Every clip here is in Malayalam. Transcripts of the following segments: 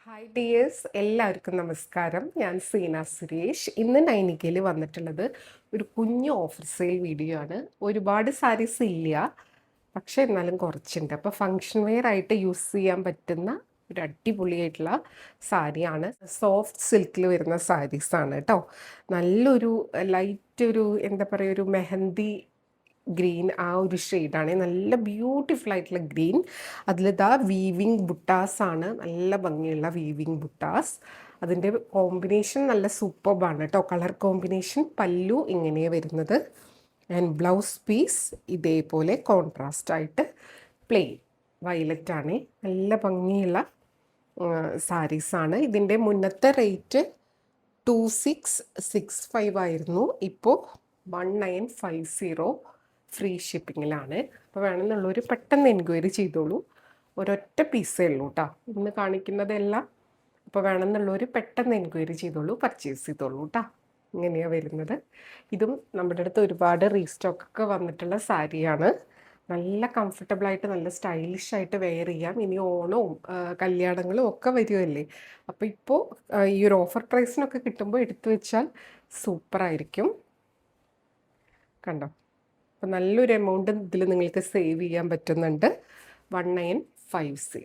ഹായ് ഡിയേഴ്സ്, എല്ലാവർക്കും നമസ്കാരം. ഞാൻ സീന സുരേഷ്. ഇന്ന് നൈനികയിൽ വന്നിട്ടുള്ളത് ഒരു കുഞ്ഞു ഓഫർ സെയിൽ വീഡിയോ ആണ്. ഒരുപാട് സാരീസ് ഇല്ല, പക്ഷെ എന്നാലും കുറച്ചുണ്ട്. അപ്പോൾ ഫങ്ഷൻ വെയർ ആയിട്ട് യൂസ് ചെയ്യാൻ പറ്റുന്ന ഒരു അടിപൊളിയായിട്ടുള്ള സാരിയാണ്. സോഫ്റ്റ് സിൽക്കിൽ വരുന്ന സാരീസാണ് കേട്ടോ. നല്ലൊരു ലൈറ്റ് ഒരു എന്താ പറയുക, ഒരു മെഹന്തി ഗ്രീൻ, ആ ഒരു ഷെയ്ഡാണ്. നല്ല ബ്യൂട്ടിഫുൾ ആയിട്ടുള്ള ഗ്രീൻ. അതിലിതാ വീവിങ് ബുട്ടാസ് ആണ്, നല്ല ഭംഗിയുള്ള വീവിങ് ബുട്ടാസ്. അതിൻ്റെ കോമ്പിനേഷൻ നല്ല സൂപ്പർബാണ് കേട്ടോ. Colour combination. പല്ലു ഇങ്ങനെയാണ് വരുന്നത്. ആൻഡ് ബ്ലൗസ് പീസ് ഇതേപോലെ കോൺട്രാസ്റ്റ് ആയിട്ട് പ്ലെയിൻ വയലറ്റ് ആണ്. നല്ല ഭംഗിയുള്ള സാരീസാണ്. ഇതിൻ്റെ മുന്നത്തെ റേറ്റ് 2665 ആയിരുന്നു. ഇപ്പോൾ 1950 ഫ്രീ ഷിപ്പിങ്ങിലാണ്. അപ്പോൾ വേണമെന്നുള്ളവർ പെട്ടെന്ന് എൻക്വയറി ചെയ്തോളൂ. ഒരൊറ്റ പീസേ ഉള്ളൂ കേട്ടോ ഇന്ന് കാണിക്കുന്നതെല്ലാം. അപ്പോൾ വേണമെന്നുള്ളവർ പെട്ടെന്ന് എൻക്വയറി ചെയ്തോളൂ, പർച്ചേസ് ചെയ്തോളൂ കേട്ടോ. ഇങ്ങനെയാണ് വരുന്നത്. ഇതും നമ്മുടെ അടുത്ത് ഒരുപാട് റീസ്റ്റോക്കൊക്കെ വന്നിട്ടുള്ള സാരിയാണ്. നല്ല കംഫർട്ടബിളായിട്ട് നല്ല സ്റ്റൈലിഷ് ആയിട്ട് വെയർ ചെയ്യാം. ഇനി ഓണവും കല്യാണങ്ങളും ഒക്കെ വരുമല്ലേ. അപ്പോൾ ഇപ്പോൾ ഈ ഒരു ഓഫർ പ്രൈസിനൊക്കെ കിട്ടുമ്പോൾ എടുത്തു വെച്ചാൽ സൂപ്പറായിരിക്കും. കണ്ടോ, അപ്പോൾ നല്ലൊരു എമൗണ്ട് ഇതിൽ നിങ്ങൾക്ക് സേവ് ചെയ്യാൻ പറ്റുന്നുണ്ട്. 1950.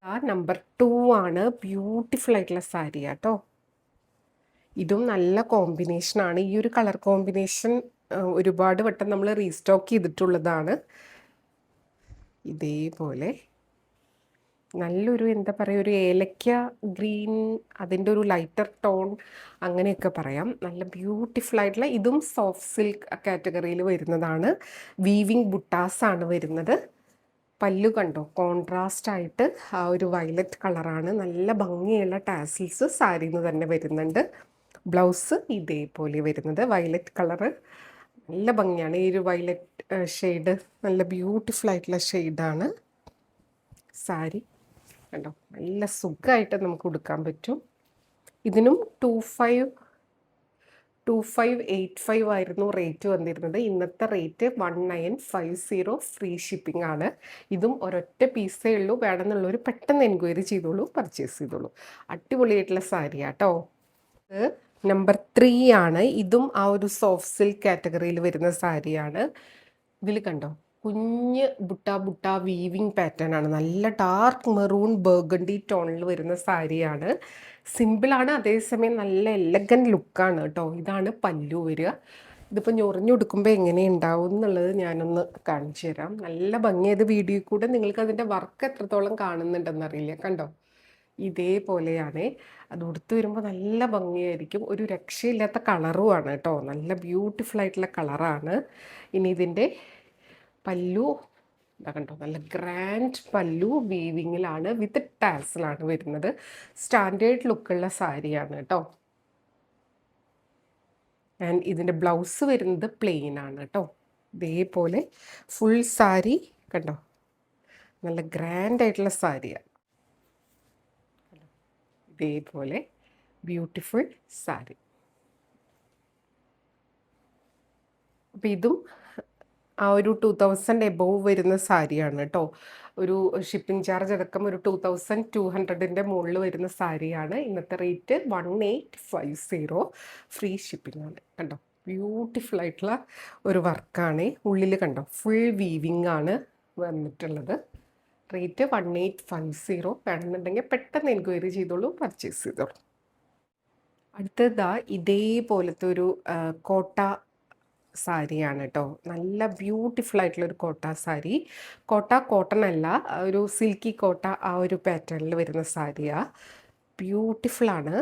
ആ നമ്പർ 2 ആണ്. ബ്യൂട്ടിഫുൾ ആയിട്ടുള്ള സാരി കേട്ടോ. ഇതും നല്ല കോമ്പിനേഷനാണ്. ഈ ഒരു കളർ കോമ്പിനേഷൻ ഒരുപാട് വട്ടം നമ്മൾ റീസ്റ്റോക്ക് ചെയ്തിട്ടുള്ളതാണ്. ഇതേപോലെ നല്ലൊരു എന്താ പറയുക, ഒരു ഏലക്ക ഗ്രീൻ, അതിൻ്റെ ഒരു ലൈറ്റർ ടോൺ അങ്ങനെയൊക്കെ പറയാം. നല്ല ബ്യൂട്ടിഫുൾ ആയിട്ടുള്ള, ഇതും സോഫ്റ്റ് സിൽക്ക് കാറ്റഗറിയിൽ വരുന്നതാണ്. വീവിങ് ബുട്ടാസ് ആണ് വരുന്നത്. പല്ലു കണ്ടോ, കോൺട്രാസ്റ്റ് ആയിട്ട് ആ ഒരു വയലറ്റ് കളറാണ്. നല്ല ഭംഗിയുള്ള ടാസിൽസ് സാരിയിൽ നിന്ന് തന്നെ വരുന്നുണ്ട്. ബ്ലൗസ് ഇതേപോലെ വരുന്നത് വയലറ്റ് കളറ്. നല്ല ഭംഗിയാണ് ഈ ഒരു വയലറ്റ് ഷെയ്ഡ്. നല്ല ബ്യൂട്ടിഫുൾ ആയിട്ടുള്ള ഷെയ്ഡാണ് സാരി. കണ്ടോ, നല്ല സുഖമായിട്ട് നമുക്ക് ഉടുക്കാൻ പറ്റും. ഇതിനും 2585 ആയിരുന്നു റേറ്റ് വന്നിരുന്നത്. ഇന്നത്തെ റേറ്റ് 1950 ഫ്രീ ഷിപ്പിംഗ് ആണ്. ഇതും ഒരൊറ്റ പീസേ ഉള്ളൂ. വേണമെന്നുള്ളവർ പെട്ടെന്ന് എൻക്വയറി ചെയ്തോളൂ, പർച്ചേസ് ചെയ്തോളൂ. അടിപൊളിയായിട്ടുള്ള സാരിയാട്ടോ. ഇത് നമ്പർ 3 ആണ്. ഇതും ആ ഒരു സോഫ്റ്റ് സിൽക്ക് കാറ്റഗറിയിൽ വരുന്ന സാരിയാണ്. ഇതിൽ കണ്ടോ, കുഞ്ഞ് ബുട്ട വീവിങ് പാറ്റേൺ ആണ്. നല്ല ഡാർക്ക് മെറൂൺ ബർഗണ്ടി ടോണിൽ വരുന്ന സാരിയാണ്. സിമ്പിളാണ്, അതേസമയം നല്ല എലഗൻറ്റ് ലുക്കാണ് കേട്ടോ. ഇതാണ് പല്ലു വരിക. ഇതിപ്പോൾ ഞൊറിഞ്ഞുടുക്കുമ്പോൾ എങ്ങനെ ഉണ്ടാവും എന്നുള്ളത് ഞാനൊന്ന് കാണിച്ചു തരാം. നല്ല ഭംഗിയായത്. വീഡിയോയിൽ കൂടെ നിങ്ങൾക്ക് അതിൻ്റെ വർക്ക് എത്രത്തോളം കാണുന്നുണ്ടെന്നറിയില്ല. കണ്ടോ, ഇതേപോലെയാണ്. അത് ഉടുത്ത് വരുമ്പോൾ നല്ല ഭംഗിയായിരിക്കും. ഒരു രക്ഷയില്ലാത്ത കളറുമാണ് കേട്ടോ. നല്ല ബ്യൂട്ടിഫുൾ ആയിട്ടുള്ള കളറാണ്. ഇനി ഇതിൻ്റെ പല്ലു ഇതാ കണ്ടോ, നല്ല ഗ്രാൻഡ് പല്ലു വീവിങ്ങിലാണ്, വിത്ത് ടാസലാണ് വരുന്നത്. സ്റ്റാൻഡേർഡ് ലുക്കുള്ള സാരിയാണ് കേട്ടോ. ആൻഡ് ഇതിൻ്റെ ബ്ലൗസ് വരുന്നത് പ്ലെയിൻ ആണ് കേട്ടോ. ഇതേപോലെ ഫുൾ സാരി കണ്ടോ, നല്ല ഗ്രാൻഡ് ആയിട്ടുള്ള സാരിയാണ്. ഇതേപോലെ ബ്യൂട്ടിഫുൾ സാരി. അപ്പം ഇതും ആ ഒരു 2000 എബോവ് വരുന്ന സാരിയാണ് കേട്ടോ. ഒരു ഷിപ്പിംഗ് ചാർജ് അടക്കം ഒരു 2200 മുകളിൽ വരുന്ന സാരിയാണ്. ഇന്നത്തെ റേറ്റ് 1850 ഫ്രീ ഷിപ്പിംഗ് ആണ്. കണ്ടോ, ബ്യൂട്ടിഫുൾ ആയിട്ടുള്ള ഒരു വർക്കാണ്. ഉള്ളിൽ കണ്ടോ, ഫുൾ വീവിങ് ആണ് വന്നിട്ടുള്ളത്. റേറ്റ് 1850. വേണമെന്നുണ്ടെങ്കിൽ പെട്ടെന്ന് എൻക്വയറി ചെയ്തോളൂ, പർച്ചേസ് ചെയ്തോളൂ. അടുത്തതാ ഇതേപോലത്തെ ഒരു കോട്ട സാരിയാണ് കേട്ടോ. നല്ല ബ്യൂട്ടിഫുൾ ആയിട്ടുള്ളൊരു കോട്ട സാരി. കോട്ടൺ അല്ല, ഒരു സിൽക്കി കോട്ട, ആ ഒരു പാറ്റേണിൽ വരുന്ന സാരിയാണ്. ബ്യൂട്ടിഫുള്ളാണ്.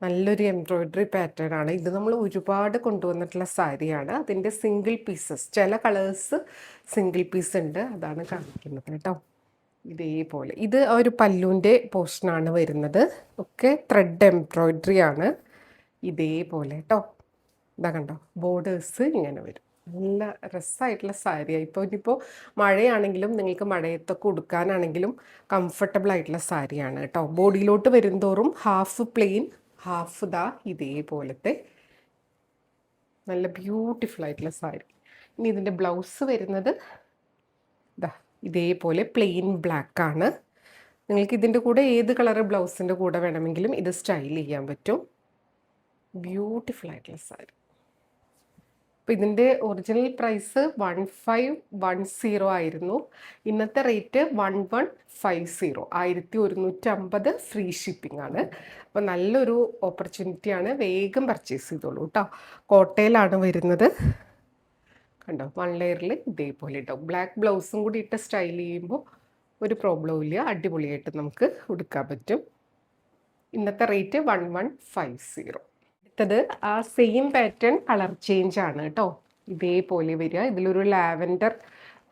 നല്ലൊരു എംബ്രോയ്ഡറി പാറ്റേൺ ആണ്. ഇത് നമ്മൾ ഒരുപാട് കൊണ്ടുവന്നിട്ടുള്ള സാരിയാണ്. അതിൻ്റെ സിംഗിൾ പീസസ്, ചില കളേഴ്സ് സിംഗിൾ പീസ് ഉണ്ട്, അതാണ് കാണിക്കുന്നത് കേട്ടോ. ഇതേപോലെ ഇത് ഒരു പല്ലുവിൻ്റെ പോർഷനാണ് വരുന്നത്. ഒക്കെ ത്രെഡ് എംബ്രോയ്ഡറി ആണ്. ഇതേപോലെ കേട്ടോ. ഇതാ കണ്ടോ, ബോർഡേഴ്സ് ഇങ്ങനെ വരും. നല്ല രസമായിട്ടുള്ള സാരിയാണ്. ഇനിയിപ്പോൾ മഴയാണെങ്കിലും നിങ്ങൾക്ക് മഴയത്തൊക്കെ ഉടുക്കാനാണെങ്കിലും കംഫർട്ടബിൾ ആയിട്ടുള്ള സാരിയാണ് കേട്ടോ. ബോഡിയിലോട്ട് വരുംതോറും ഹാഫ് പ്ലെയിൻ, ഹാഫ് ഇതേപോലത്തെ നല്ല ബ്യൂട്ടിഫുൾ ആയിട്ടുള്ള സാരി. ഇനി ഇതിൻ്റെ ബ്ലൗസ് വരുന്നത് ഇതേപോലെ പ്ലെയിൻ ബ്ലാക്ക് ആണ്. നിങ്ങൾക്ക് ഇതിൻ്റെ കൂടെ ഏത് കളർ ബ്ലൗസിൻ്റെ കൂടെ വേണമെങ്കിലും ഇത് സ്റ്റൈൽ ചെയ്യാൻ പറ്റും. ബ്യൂട്ടിഫുൾ ആയിട്ടുള്ള സാരി. അപ്പോൾ ഇതിൻ്റെ ഒറിജിനൽ പ്രൈസ് 1510 ആയിരുന്നു. ഇന്നത്തെ റേറ്റ് 1150, 1150 ഫ്രീ ഷിപ്പിംഗ് ആണ്. അപ്പോൾ നല്ലൊരു ഓപ്പർച്യൂണിറ്റിയാണ്, വേഗം പർച്ചേസ് ചെയ്തോളൂ കേട്ടോ. കോട്ടയിലാണ് വരുന്നത്. കണ്ടോ, 1 ലെയറിൽ ഇതേപോലെ ഉണ്ടാവും. ബ്ലാക്ക് ബ്ലൗസും കൂടി ഇട്ട് സ്റ്റൈൽ ചെയ്യുമ്പോൾ ഒരു പ്രോബ്ലവും ഇല്ല, അടിപൊളിയായിട്ട് നമുക്ക് ഉടുക്കാൻ പറ്റും. ഇന്നത്തെ റേറ്റ് 1150. അടുത്തത് ആ സെയിം പാറ്റേൺ കളർ ചേഞ്ച് ആണ് കേട്ടോ. ഇതേപോലെ വരിക. ഇതിലൊരു ലാവൻഡർ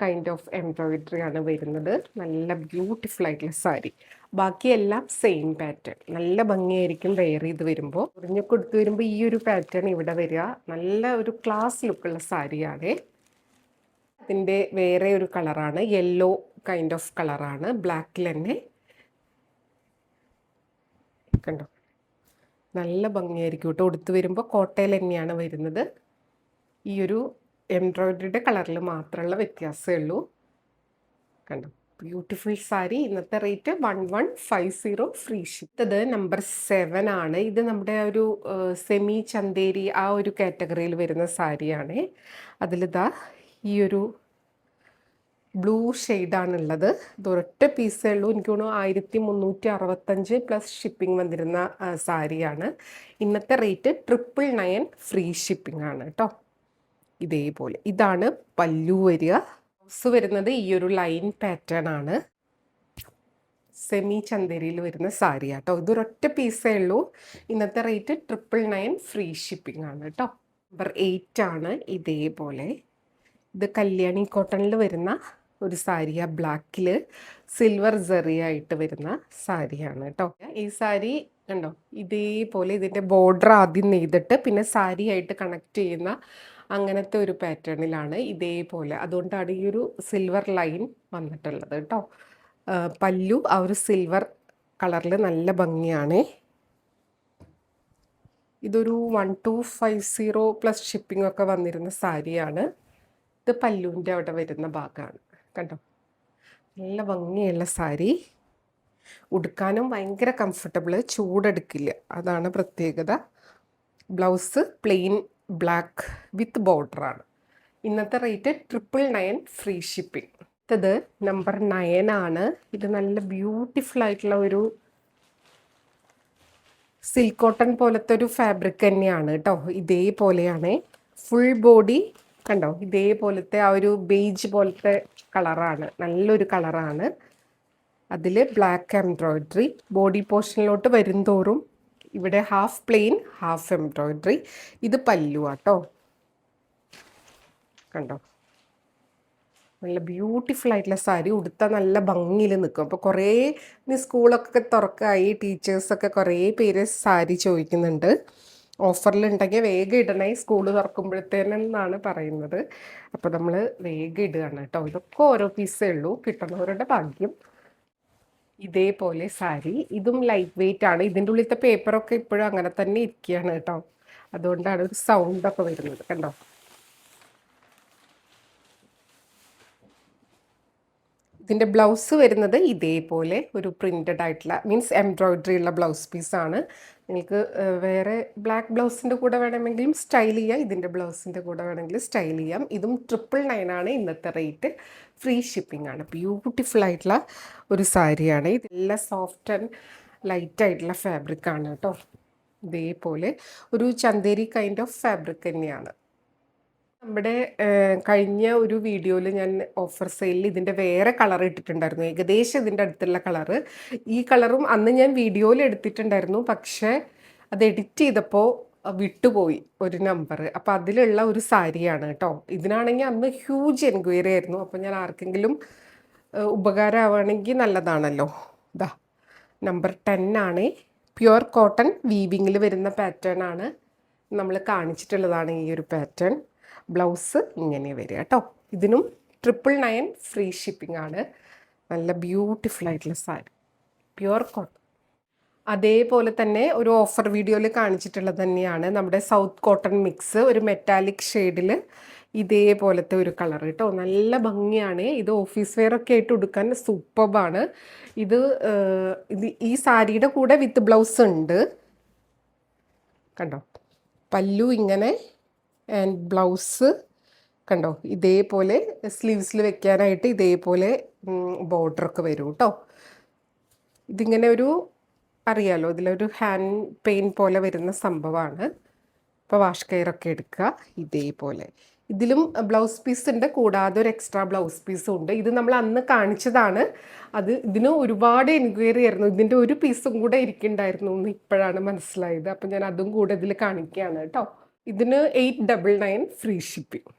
കൈൻഡ് ഓഫ് എംബ്രോയിഡറി ആണ് വരുന്നത്. നല്ല ബ്യൂട്ടിഫുൾ ആയിട്ടുള്ള സാരി. ബാക്കിയെല്ലാം സെയിം പാറ്റേൺ. നല്ല ഭംഗിയായിരിക്കും വെയർ ചെയ്ത് വരുമ്പോൾ. ഒറിഞ്ഞു കൊടുത്തു വരുമ്പോൾ ഈ ഒരു പാറ്റേൺ ഇവിടെ വരിക. നല്ല ഒരു ക്ലാസ് ലുക്കുള്ള സാരിയാണ്. അതിൻ്റെ വേറെ ഒരു കളറാണ്, യെല്ലോ കൈൻഡ് ഓഫ് കളറാണ്, ബ്ലാക്കിൽ തന്നെ. കണ്ടോ, നല്ല ഭംഗിയായിരിക്കും കേട്ടോ. ഉടുത്ത് വരുമ്പോൾ കോട്ടയിൽ തന്നെയാണ് വരുന്നത്. ഈ ഒരു എംബ്രോയിഡറിയുടെ കളറിൽ മാത്രമുള്ള വ്യത്യാസമേ ഉള്ളൂ. കണ്ടോ, ബ്യൂട്ടിഫുൾ സാരി. ഇന്നത്തെ റേറ്റ് 1150 ഫ്രീ ഷിപ്പ്. ഇത് നമ്പർ 7 ആണ്. ഇത് നമ്മുടെ ഒരു സെമി ചന്തേരി ആ ഒരു കാറ്റഗറിയിൽ വരുന്ന സാരിയാണ്. അതിലിതാ ഈ ഒരു ബ്ലൂ ഷെയ്ഡാണുള്ളത്. ഇതൊരൊറ്റ പീസേ ഉള്ളൂ. എനിക്ക് തോന്നുന്നു 1365 പ്ലസ് ഷിപ്പിംഗ് വന്നിരുന്ന സാരിയാണ്. ഇന്നത്തെ റേറ്റ് 999 ഫ്രീ ഷിപ്പിംഗ് ആണ് കേട്ടോ. ഇതേപോലെ ഇതാണ് പല്ലു വരിക. ബ്ലൗസ് വരുന്നത് ഈ ഒരു ലൈൻ പാറ്റേൺ ആണ്. സെമി ചന്തേരിയിൽ വരുന്ന സാരി കേട്ടോ. ഇതൊരൊറ്റ പീസേ ഉള്ളൂ. ഇന്നത്തെ റേറ്റ് 999 ഫ്രീ ഷിപ്പിംഗ് ആണ് കേട്ടോ. നമ്പർ 8 ആണ്. ഇതേപോലെ ഇത് കല്യാണി കോട്ടണിൽ വരുന്ന ഒരു സാരിയാ. ബ്ലാക്കിൽ സിൽവർ ജെറിയായിട്ട് വരുന്ന സാരിയാണ് കേട്ടോ. ഈ സാരി കണ്ടോ, ഇതേപോലെ ഇതിൻ്റെ ബോർഡർ ആദ്യം നെയ്തിട്ട് പിന്നെ സാരിയായിട്ട് കണക്ട് ചെയ്യുന്ന അങ്ങനത്തെ ഒരു പാറ്റേണിലാണ്. ഇതേപോലെ അതുകൊണ്ടാണ് ഈ ഒരു സിൽവർ ലൈൻ വന്നിട്ടുള്ളത് കേട്ടോ. പല്ലു ആ ഒരു സിൽവർ കളറിൽ നല്ല ഭംഗിയാണ്. ഇതൊരു 1250 പ്ലസ് ഷിപ്പിംഗ് ഒക്കെ വന്നിരുന്ന സാരിയാണ്. ഇത് പല്ലുവിൻ്റെ അവിടെ വരുന്ന ഭാഗമാണ്. കണ്ടോ, നല്ല ഭംഗിയുള്ള സാരി. ഉടുക്കാനും ഭയങ്കര കംഫർട്ടബിൾ, ചൂടെടുക്കില്ല, അതാണ് പ്രത്യേകത. ബ്ലൗസ് പ്ലെയിൻ ബ്ലാക്ക് വിത്ത് ബോർഡറാണ്. ഇന്നത്തെ റേറ്റ് 999 ഫ്രീ ഷിപ്പിംഗ്. ഇത് നമ്പർ 9 ആണ്. ഇത് നല്ല ബ്യൂട്ടിഫുൾ ആയിട്ടുള്ള ഒരു സിൽക്ക് കോട്ടൺ പോലത്തെ ഒരു ഫാബ്രിക് തന്നെയാണ് കേട്ടോ. ഇതേപോലെയാണ് ഫുൾ ബോഡി. കണ്ടോ, ഇതേപോലത്തെ ആ ഒരു ബേജ് പോലത്തെ കളറാണ്, നല്ലൊരു കളറാണ്. അതിൽ ബ്ലാക്ക് എംബ്രോയിഡറി. ബോഡി പോർഷനിലോട്ട് വരുംതോറും ഇവിടെ ഹാഫ് പ്ലെയിൻ ഹാഫ് എംബ്രോയിഡറി. ഇത് പല്ലു ആട്ടോ. കണ്ടോ, നല്ല ബ്യൂട്ടിഫുൾ ആയിട്ടുള്ള സാരി. ഉടുത്ത നല്ല ഭംഗിയിൽ നിൽക്കും. അപ്പോൾ കുറേ സ്കൂളൊക്കെ തുറക്കായി, ടീച്ചേഴ്സൊക്കെ കുറേ പേര് സാരി ചോദിക്കുന്നുണ്ട്. ഓഫറിലുണ്ടെങ്കിൽ വേഗം ഇടണേ, സ്കൂൾ തുറക്കുമ്പോഴത്തേനെന്നാണ് പറയുന്നത്. അപ്പോൾ നമ്മൾ വേഗം ഇടുകയാണ് കേട്ടോ. ഇതൊക്കെ ഓരോ പീസേ ഉള്ളൂ, കിട്ടുന്നവരുടെ ഭാഗ്യം. ഇതേപോലെ സാരി. ഇതും ലൈറ്റ് വെയിറ്റ് ആണ്. ഇതിൻ്റെ ഉള്ളിലത്തെ പേപ്പറൊക്കെ ഇപ്പോഴും അങ്ങനെ തന്നെ ഇരിക്കുകയാണ് കേട്ടോ. അതുകൊണ്ടാണ് ഒരു സൗണ്ടൊക്കെ വരുന്നത്. കണ്ടോ, ഇതിൻ്റെ ബ്ലൗസ് വരുന്നത് ഇതേപോലെ ഒരു പ്രിൻറ്റഡ് ആയിട്ടുള്ള മീൻസ് എംബ്രോയിഡറി ഉള്ള ബ്ലൗസ് പീസാണ്. നിങ്ങൾക്ക് വേറെ ബ്ലാക്ക് ബ്ലൗസിൻ്റെ കൂടെ വേണമെങ്കിലും സ്റ്റൈൽ ചെയ്യാം, ഇതിൻ്റെ ബ്ലൗസിൻ്റെ കൂടെ വേണമെങ്കിലും സ്റ്റൈൽ ചെയ്യാം. ഇതും 999 ആണ് ഇന്നത്തെ റേറ്റ്. ഫ്രീ ഷിപ്പിംഗ് ആണ്. ബ്യൂട്ടിഫുൾ ആയിട്ടുള്ള ഒരു സാരിയാണ്. ഇതെല്ലാം സോഫ്റ്റ് ആൻഡ് ലൈറ്റ് ആയിട്ടുള്ള ഫാബ്രിക് ആണ് കേട്ടോ. ഇതേപോലെ ഒരു ചന്തേരി കൈൻഡ് ഓഫ് ഫാബ്രിക് തന്നെയാണ്. നമ്മുടെ കഴിഞ്ഞ ഒരു വീഡിയോയിൽ ഞാൻ ഓഫർ സെയിലിൽ ഇതിൻ്റെ വേറെ കളർ ഇട്ടിട്ടുണ്ടായിരുന്നു, ഏകദേശം ഇതിൻ്റെ അടുത്തുള്ള കളറ്. ഈ കളറും അന്ന് ഞാൻ വീഡിയോയിൽ എടുത്തിട്ടുണ്ടായിരുന്നു, പക്ഷേ അത് എഡിറ്റ് ചെയ്തപ്പോൾ വിട്ടുപോയി ഒരു നമ്പർ. അപ്പോൾ അതിലുള്ള ഒരു സാരിയാണ് കേട്ടോ. ഇതിനാണെങ്കിൽ അന്ന് ഹ്യൂജ് എൻക്വയറി ആയിരുന്നു. അപ്പോൾ ഞാൻ ആർക്കെങ്കിലും ഉപകാരമാവുകയാണെങ്കിൽ നല്ലതാണല്ലോ. ഇതാ നമ്പർ 10 ആണ്. പ്യുവർ കോട്ടൺ വീവിങ്ങിൽ വരുന്ന പാറ്റേൺ ആണ്. നമ്മൾ കാണിച്ചിട്ടുള്ളതാണ് ഈ ഒരു പാറ്റേൺ. ബ്ലൗസ് ഇങ്ങനെ വരിക കേട്ടോ. ഇതിനും 999 ഫ്രീ ഷിപ്പിംഗ് ആണ്. നല്ല ബ്യൂട്ടിഫുൾ ആയിട്ടുള്ള സാരി, പ്യുവർ കോട്ടൺ. അതേപോലെ തന്നെ ഒരു ഓഫർ വീഡിയോയിൽ കാണിച്ചിട്ടുള്ളത് തന്നെയാണ് നമ്മുടെ സൗത്ത് കോട്ടൺ മിക്സ്. ഒരു മെറ്റാലിക് ഷെയ്ഡിൽ ഇതേപോലത്തെ ഒരു കളർ കേട്ടോ, നല്ല ഭംഗിയാണ്. ഇത് ഓഫീസ് വെയർ ഒക്കെ ആയിട്ട് ഉടുക്കാൻ സൂപ്പർബാണ്. ഇത് ഈ സാരിയുടെ കൂടെ വിത്ത് ബ്ലൗസ് ഉണ്ട് കണ്ടോ. പല്ലു ഇങ്ങനെ ആൻഡ് ബ്ലൗസ് കണ്ടോ ഇതേപോലെ സ്ലീവ്സിൽ വെക്കാനായിട്ട് ഇതേപോലെ ബോർഡറൊക്കെ വരും കേട്ടോ. ഇതിങ്ങനെ ഒരു അറിയാലോ, ഇതിലൊരു ഹാൻഡ് പെയിൻ പോലെ വരുന്ന സംഭവമാണ്. ഇപ്പോൾ വാഷ് കെയറൊക്കെ എടുക്കുക ഇതേപോലെ. ഇതിലും ബ്ലൗസ് പീസ് ഉണ്ട്, കൂടാതെ ഒരു എക്സ്ട്രാ ബ്ലൗസ് പീസും ഉണ്ട്. ഇത് നമ്മൾ അന്ന് കാണിച്ചതാണ്. ഇതിന് ഒരുപാട് എൻക്വയറി ആയിരുന്നു. ഇതിൻ്റെ ഒരു പീസും കൂടെ ഇരിക്കുന്നുണ്ടായിരുന്നു എന്ന് ഇപ്പോഴാണ് മനസ്സിലായത്. അപ്പം ഞാൻ അതും കൂടെ ഇതിൽ കാണിക്കുകയാണ് കേട്ടോ. ഇതിന് 899 ഫ്രീ ഷിപ്പിംഗ്.